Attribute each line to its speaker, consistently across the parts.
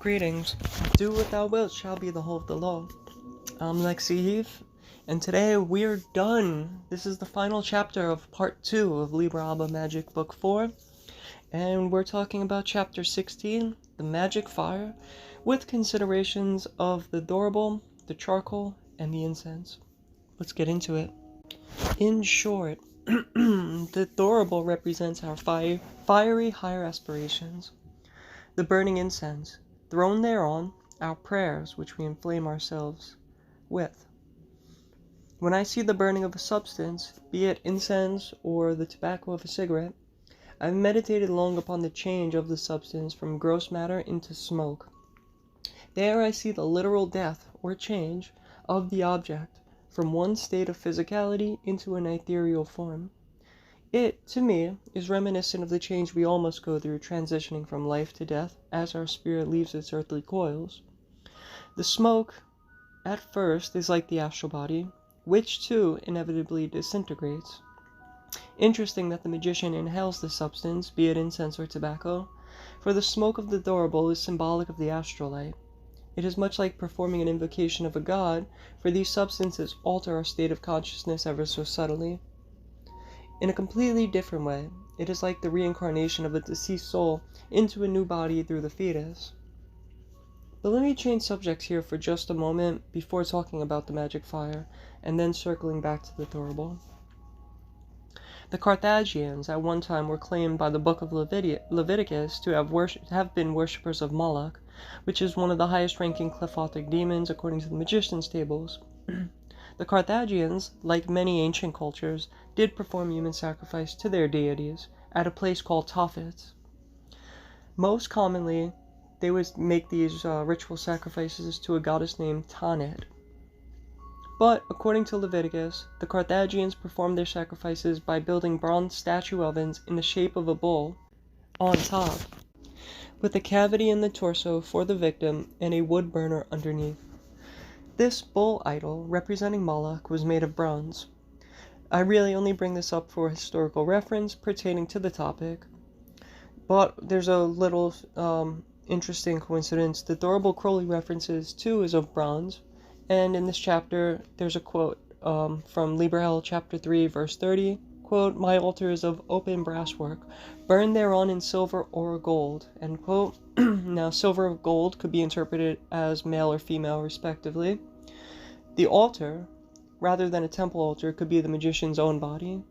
Speaker 1: Greetings. Do what thou wilt shall be the whole of the law. I'm Lexi Eve, and today we're done. This is the final chapter of part 2 of Liber ABA Magic Book 4, and we're talking about chapter 16, the Magcik Fire, with considerations of the Thurible, the charcoal, and the incense. Let's get into it. In short, the Thurible represents our fiery higher aspirations. The burning incense, thrown thereon, our prayers which we inflame ourselves with. When I see the burning of a substance, be it incense or the tobacco of a cigarette, I have meditated long upon the change of the substance from gross matter into smoke. There I see the literal death or change of the object from one state of physicality into an ethereal form. It, to me, is reminiscent of the change we all must go through transitioning from life to death as our spirit leaves its earthly coils. The smoke, at first, is like the astral body, which too inevitably disintegrates. Interesting that the magician inhales the substance, be it incense or tobacco, for the smoke of the Thurible is symbolic of the astral light. It is much like performing an invocation of a god, for these substances alter our state of consciousness ever so subtly. In a completely different way, it is like the reincarnation of a deceased soul into a new body through the fetus. But let me change subjects here for just a moment before talking about the Magcik Fire, and then circling back to the Thurible. The Carthaginians at one time were claimed by the book of Leviticus to have been worshippers of Moloch, which is one of the highest ranking qliphothic demons according to the magician's tables. The Carthaginians, like many ancient cultures, did perform human sacrifice to their deities at a place called Tophet. Most commonly, they would make these ritual sacrifices to a goddess named Tanit. But, according to Leviticus, the Carthaginians performed their sacrifices by building bronze statue ovens in the shape of a bull on top, with a cavity in the torso for the victim and a wood burner underneath. This bull idol, representing Moloch, was made of bronze. I really only bring this up for historical reference pertaining to the topic, but there's a little interesting coincidence. The Thurible Crowley references too is of bronze, and in this chapter there's a quote from Liber ABA chapter 3 verse 30, quote, "My altar is of open brasswork, burned thereon in silver or gold," end quote. Now, silver or gold could be interpreted as male or female, respectively. The altar, rather than a temple altar, could be the magician's own body.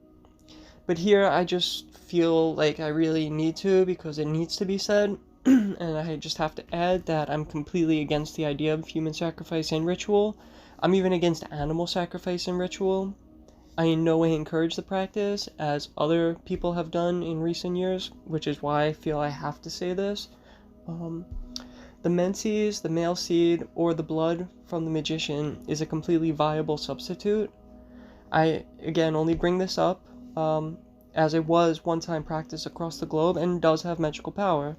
Speaker 1: But here, I just feel like I really need to, because it needs to be said, and I just have to add that I'm completely against the idea of human sacrifice and ritual. I'm even against animal sacrifice and ritual. I in no way encourage the practice, as other people have done in recent years, which is why I feel I have to say this. The menses, the male seed, or the blood from the magician is a completely viable substitute. I, again, only bring this up as it was one-time practice across the globe and does have magical power.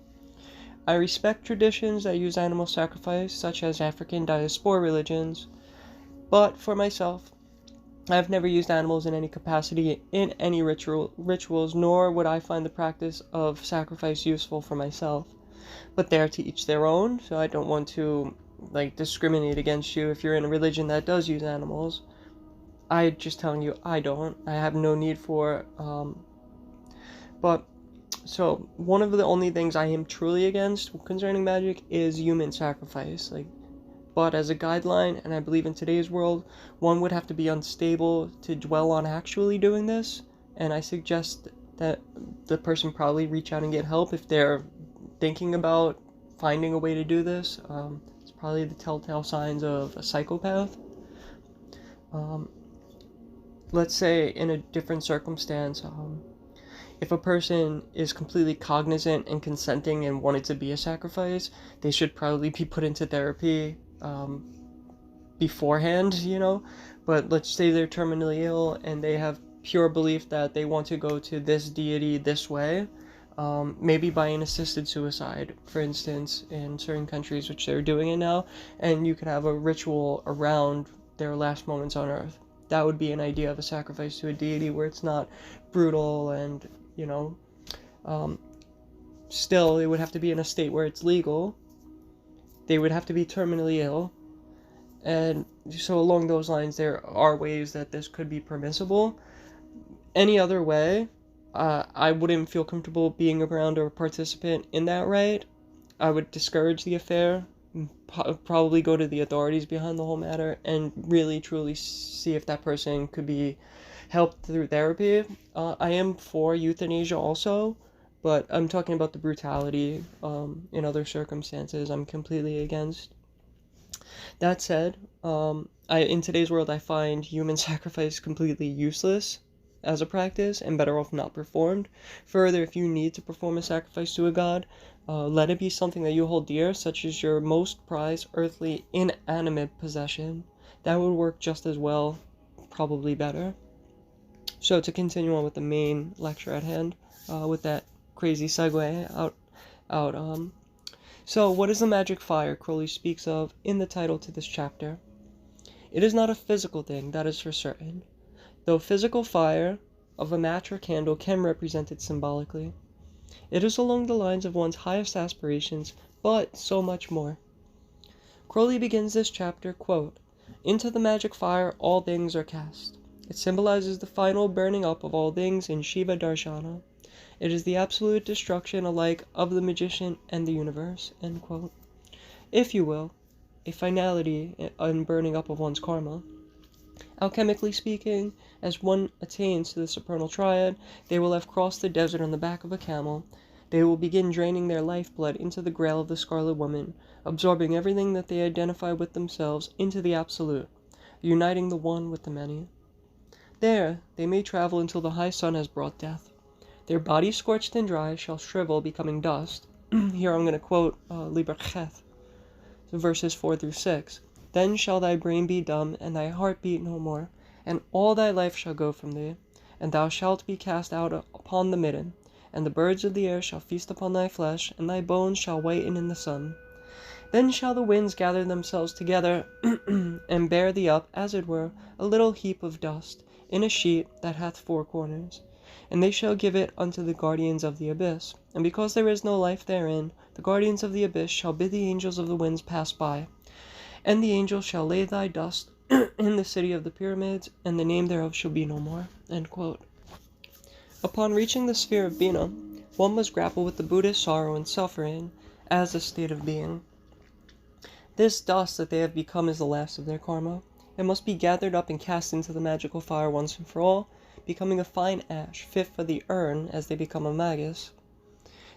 Speaker 1: I respect traditions that use animal sacrifice, such as African diaspora religions, but for myself, I've never used animals in any capacity in any rituals, nor would I find the practice of sacrifice useful for myself. But they're to each their own, so I don't want to discriminate against you if you're in a religion that does use animals. I'm just telling you, I don't. I have no need for so one of the only things I am truly against concerning magic is human sacrifice. But as a guideline, and I believe in today's world, one would have to be unstable to dwell on actually doing this, and I suggest that the person probably reach out and get help if they're thinking about finding a way to do this. It's probably the telltale signs of a psychopath. Let's say in a different circumstance, if a person is completely cognizant and consenting and wanted to be a sacrifice, they should probably be put into therapy beforehand, but let's say they're terminally ill and they have pure belief that they want to go to this deity this way, maybe by an assisted suicide, for instance, in certain countries, which they're doing it now, and you could have a ritual around their last moments on earth. That would be an idea of a sacrifice to a deity where it's not brutal and, still it would have to be in a state where it's legal, they would have to be terminally ill. And so along those lines, there are ways that this could be permissible. Any other way, I wouldn't feel comfortable being around or a participant in that rite. I would discourage the affair, probably go to the authorities behind the whole matter, and really truly see if that person could be helped through therapy. I am for euthanasia also, but I'm talking about the brutality in other circumstances I'm completely against. That said, in today's world, I find human sacrifice completely useless as a practice and better off not performed. Further, if you need to perform a sacrifice to a god, let it be something that you hold dear, such as your most prized earthly inanimate possession. That would work just as well, probably better. So to continue on with the main lecture at hand, with that crazy segue out. So what is the Magcik Fire Crowley speaks of in the title to this chapter? It is not a physical thing, that is for certain, though physical fire of a match or candle can represent it symbolically. It is along the lines of one's highest aspirations, but so much more. Crowley begins this chapter, quote, "Into the Magcik Fire all things are cast. It symbolizes the final burning up of all things in Shiva Darshana. It is the absolute destruction alike of the magician and the universe," end quote. If you will, a finality in burning up of one's karma. Alchemically speaking, as one attains to the supernal triad, they will have crossed the desert on the back of a camel. They will begin draining their lifeblood into the grail of the Scarlet Woman, absorbing everything that they identify with themselves into the Absolute, uniting the one with the many. There, they may travel until the high sun has brought death. Their bodies scorched and dry shall shrivel, becoming dust. Here I'm going to quote Liber ABA, verses 4 through 6. "Then shall thy brain be dumb, and thy heart beat no more, and all thy life shall go from thee, and thou shalt be cast out upon the midden, and the birds of the air shall feast upon thy flesh, and thy bones shall whiten in the sun. Then shall the winds gather themselves together, and bear thee up, as it were, a little heap of dust, in a sheet that hath 4 corners. And they shall give it unto the guardians of the abyss. And because there is no life therein, the guardians of the abyss shall bid the angels of the winds pass by. And the angels shall lay thy dust in the city of the pyramids, and the name thereof shall be no more." End quote. Upon reaching the sphere of Bina, one must grapple with the Buddhist sorrow and suffering as a state of being. This dust that they have become is the last of their karma. It must be gathered up and cast into the magical fire once and for all, becoming a fine ash, fit for the urn as they become a magus.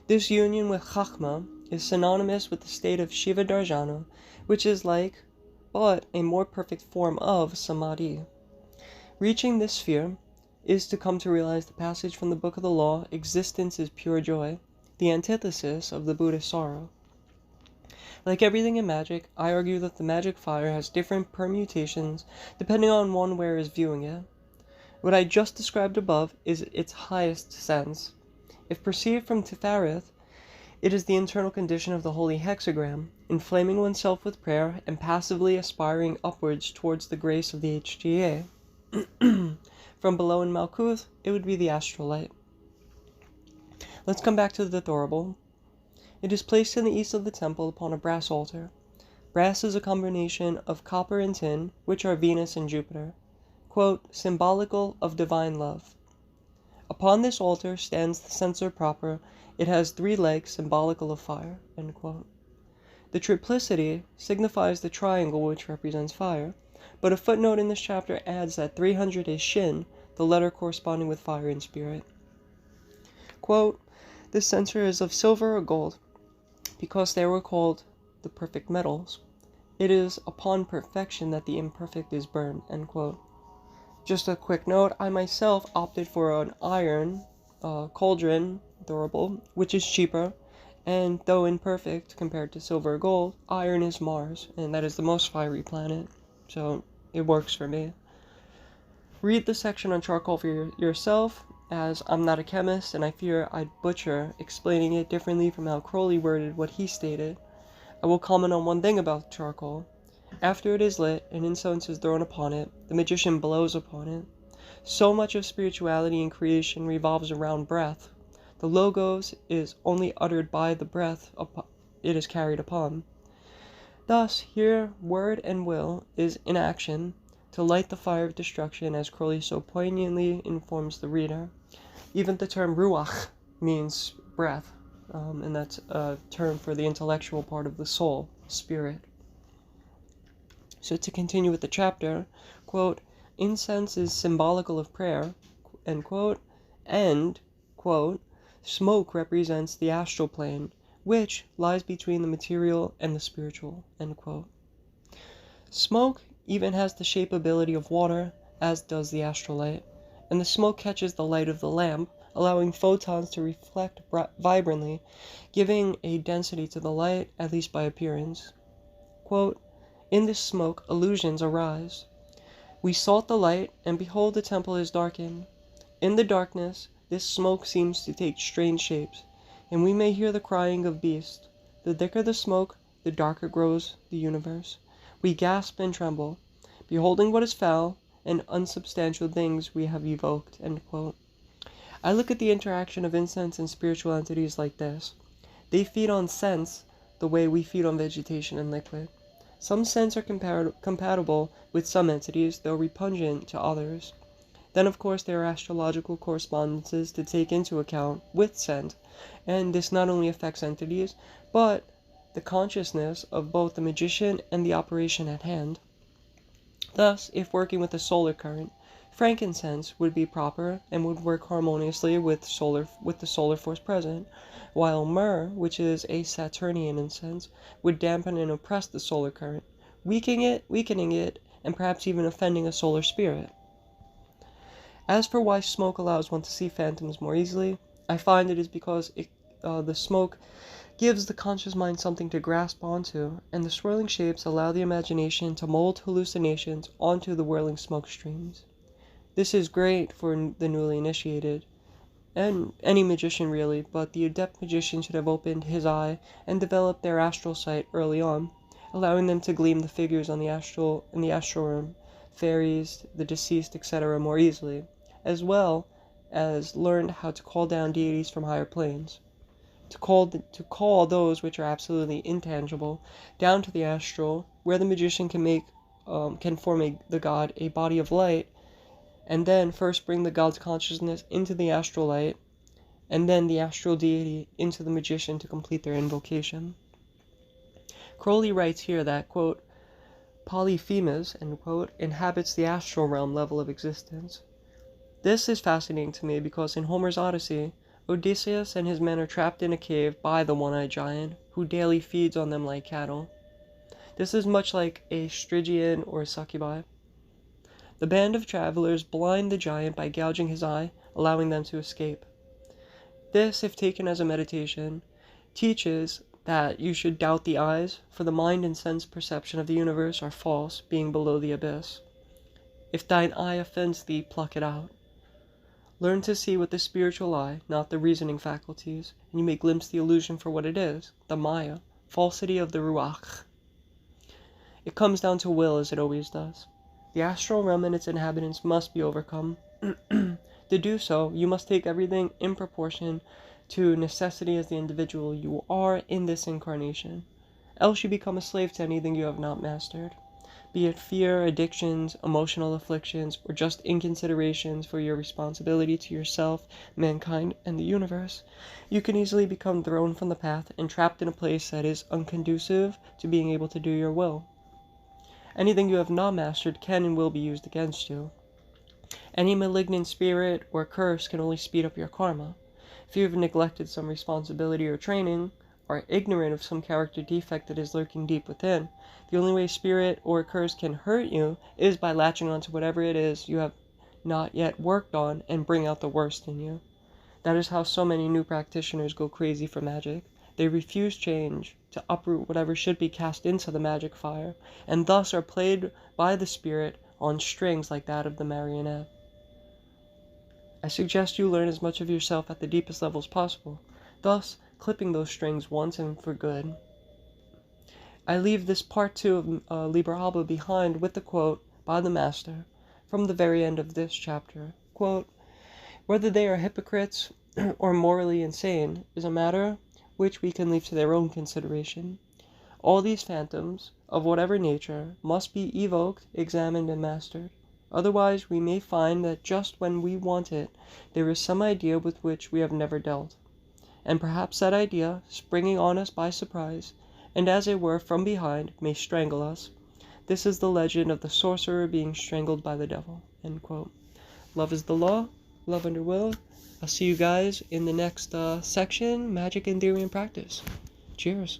Speaker 1: This union with Chachma is synonymous with the state of Shiva Darshana, which is like, but a more perfect form of Samadhi. Reaching this sphere is to come to realize the passage from the Book of the Law, "Existence is pure joy," the antithesis of the Buddhist sorrow. Like everything in magic, I argue that the Magcik Fire has different permutations depending on one where is viewing it. What I just described above is its highest sense. If perceived from Tifareth, it is the internal condition of the holy hexagram, inflaming oneself with prayer and passively aspiring upwards towards the grace of the HGA. From below in Malkuth, it would be the astral light. Let's come back to the Thurible. It is placed in the east of the temple upon a brass altar. Brass is a combination of copper and tin, which are Venus and Jupiter. Quote, "symbolical of divine love." Upon this altar stands the censer proper. It has 3 legs, symbolical of fire. End quote. The triplicity signifies the triangle which represents fire, but a footnote in this chapter adds that 300 is Shin, the letter corresponding with fire in spirit. Quote, "This censer is of silver or gold, because they were called the perfect metals. It is upon perfection that the imperfect is burned." End quote. Just a quick note, I myself opted for an iron cauldron Thurible, which is cheaper, and though imperfect compared to silver or gold, iron is Mars, and that is the most fiery planet, so it works for me. Read the section on charcoal for yourself, as I'm not a chemist and I fear I'd butcher explaining it differently from how Crowley worded what he stated. I will comment on one thing about charcoal. After it is lit and incense is thrown upon it, the magician blows upon it. So much of spirituality and creation revolves around breath. The logos is only uttered by the breath it is carried upon. Thus, here word and will is in action to light the fire of destruction, as Crowley so poignantly informs the reader. Even the term ruach means breath, and that's a term for the intellectual part of the soul, spirit. So to continue with the chapter, quote, incense is symbolical of prayer, end quote, and, quote, smoke represents the astral plane, which lies between the material and the spiritual, end quote. Smoke even has the shapeability of water, as does the astral light, and the smoke catches the light of the lamp, allowing photons to reflect vibrantly, giving a density to the light, at least by appearance. Quote, in this smoke illusions arise. We sought the light, and behold the temple is darkened. In the darkness, this smoke seems to take strange shapes, and we may hear the crying of beasts. The thicker the smoke, the darker grows the universe. We gasp and tremble, beholding what is foul and unsubstantial things we have evoked, end quote. I look at the interaction of incense and spiritual entities like this. They feed on sense the way we feed on vegetation and liquid. Some scents are compatible with some entities, though repugnant to others. Then, of course, there are astrological correspondences to take into account with scent, and this not only affects entities, but the consciousness of both the magician and the operation at hand. Thus, if working with a solar current, frankincense would be proper and would work harmoniously with the solar force present, while myrrh, which is a Saturnian incense, would dampen and oppress the solar current, weakening it, and perhaps even offending a solar spirit. As for why smoke allows one to see phantoms more easily, I find it is because the smoke gives the conscious mind something to grasp onto, and the swirling shapes allow the imagination to mold hallucinations onto the whirling smoke streams. This is great for the newly initiated, and any magician really, but the adept magician should have opened his eye and developed their astral sight early on, allowing them to glean the figures in the astral realm, fairies, the deceased, etc. more easily, as well as learned how to call down deities from higher planes. To call those which are absolutely intangible down to the astral, where the magician can form the god a body of light, and then first bring the god's consciousness into the astral light, and then the astral deity into the magician to complete their invocation. Crowley writes here that, quote, Polyphemus, end quote, inhabits the astral realm level of existence. This is fascinating to me because in Homer's Odyssey, Odysseus and his men are trapped in a cave by the one-eyed giant, who daily feeds on them like cattle. This is much like a Stygian or succubi. The band of travelers blind the giant by gouging his eye, allowing them to escape. This, if taken as a meditation, teaches that you should doubt the eyes, for the mind and sense perception of the universe are false, being below the abyss. If thine eye offends thee, pluck it out. Learn to see with the spiritual eye, not the reasoning faculties, and you may glimpse the illusion for what it is, the Maya, falsity of the Ruach. It comes down to will, as it always does. The astral realm and its inhabitants must be overcome. To do so, you must take everything in proportion to necessity as the individual you are in this incarnation. Else you become a slave to anything you have not mastered. Be it fear, addictions, emotional afflictions, or just inconsiderations for your responsibility to yourself, mankind, and the universe, you can easily become thrown from the path and trapped in a place that is unconducive to being able to do your will. Anything you have not mastered can and will be used against you. Any malignant spirit or curse can only speed up your karma. If you have neglected some responsibility or training, are ignorant of some character defect that is lurking deep within, the only way spirit or curse can hurt you is by latching onto whatever it is you have not yet worked on and bring out the worst in you. That is how so many new practitioners go crazy for magic. They refuse change to uproot whatever should be cast into the Magcik Fire, and thus are played by the spirit on strings like that of the marionette. I suggest you learn as much of yourself at the deepest levels possible, thus clipping those strings once and for good. I leave this part 2 of Liber ABA behind with the quote by the Master from the very end of this chapter. Quote, whether they are hypocrites or morally insane is a matter which we can leave to their own consideration. All these phantoms, of whatever nature, must be evoked, examined, and mastered. Otherwise we may find that just when we want it, there is some idea with which we have never dealt. And perhaps that idea, springing on us by surprise, and as it were from behind, may strangle us. This is the legend of the sorcerer being strangled by the devil." End quote. Love is the law. Love under will. I'll see you guys in the next section, Magic in Theory and Practice. Cheers.